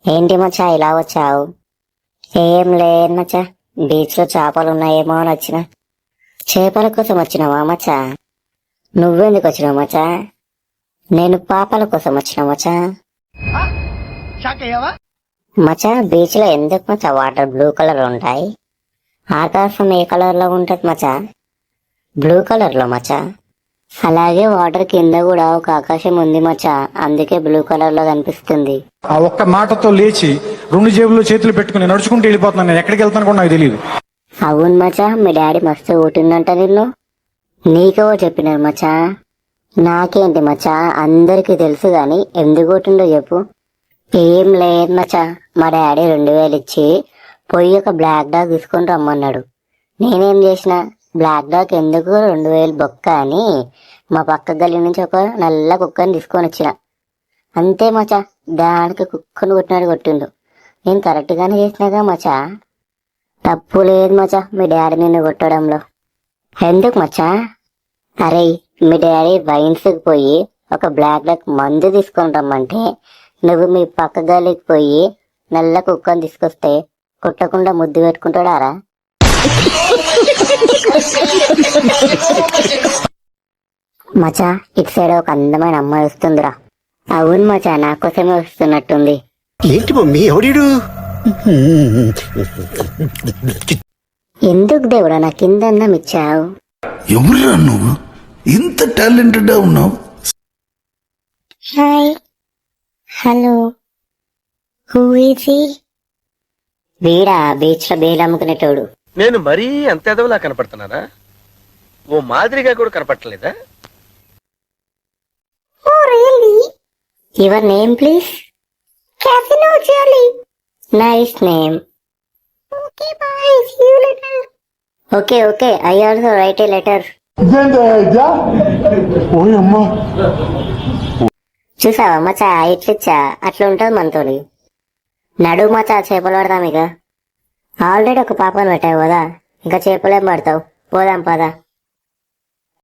ఏంటి మచ్చా ఇలా వచ్చావు? ఏం లేదు మచ్చా, బీచ్ లో చేపలు ఉన్నాయేమో అని వచ్చిన. చేపల కోసం వచ్చినావా మచ్చా? నువ్వెందుకు వచ్చినావు మచ్చా? నేను పాపల కోసం వచ్చిన మచ్చా. మచ్చా బీచ్ లో ఎందుకు మచ్చా వాటర్ బ్లూ కలర్ ఉంటాయి? ఆకాశం ఏ కలర్ లో ఉంటది మచ్చా? బ్లూ కలర్ లో మచ్చా. అలాగే వాటర్ కింద కూడా ఒక ఆకాశం ఉంది మచ్చా, అందుకే బ్లూ కలర్ లో కనిపిస్తుంది. ఆ ఒక్క మాటతో లేచి 2 జేబుల్లో చేతులు పెట్టుకుని నడుచుకుంటూ వెళ్ళిపోతున్నాను. నేను ఎక్కడికి వెళ్తాను కూడా నాకు తెలియదు. అవును మచ్చా, మీ డాడీ మస్తు కొట్టిందంట నిన్ను. నీకెవో చెప్పినారు మచ్చా? నాకేంటి మచ్చా, అందరికి తెలుసు గాని ఎందుకు కొట్టిండో చెప్పు. ఏం లేదు మచ్చా, మా డాడీ 2000 ఇచ్చి పోయి ఒక బ్లాక్ డాగ్ తీసుకొని రమ్మన్నాడు. నేనేం చేసిన, బ్లాక్ డాగ్ ఎందుకు 2000 బొక్క అని మా పక్క గల్లి నుంచి ఒక నల్ల కుక్కని తీసుకొని వచ్చిన. అంతే మచ్చా, దానికి కుక్కను కొట్టినాడు కొట్టిండు. నేను కరెక్ట్ గానే చేసినాగా మచ్చా. తప్పు లేదు మచ్చా మీ డాడీ నిన్ను కొట్టడంలో. ఎందుకు మచ్చా? అరే, మీ డాడీ వైన్స్ కి పోయి ఒక బ్లాక్ డాగ్ మందు తీసుకొని రమ్మంటే నువ్వు మీ పక్క గల్లికి పోయి నల్ల కుక్కను తీసుకొస్తే కొట్టకుండా ముద్దు పెట్టుకుంటాడారా? మచ్చా, ఇటు సైడ్ ఒక అందమైన అమ్మాయి వస్తుందిరా. అవును మచ్చా, నా కోసమే వస్తున్నట్టుంది. ఏంటి మమ్మీ ఎవడీడు? ఎందుకు దేవుడా నా కింద అన్నం ఇచ్చావు? ఎవరురా నువ్వు ఇంత టాలెంటెడ్ ఉన్నావు? Hi, hello, who is he? వీడా బీచ్ లో బేలు అమ్ముకునేటోడు. నేను మరీ అంత ఎదవలా కనపడుతున్నానా? ఓ మాదిరిగా కూడా కనపడలేదా? Your name please? Casino Charlie. Nice name. Okay, bye. See you later. Okay. I also write a letter. చూసావా మచ్చా, ఇట్లిచ్చా అట్లా ఉంటది మనతోని. నడువు మచ్చా, చేపలు పడతాం ఇక. ఆల్రెడీ ఒక పాపను పెట్టావు కదా, ఇంకా చేపలేం పడతావు. పోదాం పదా.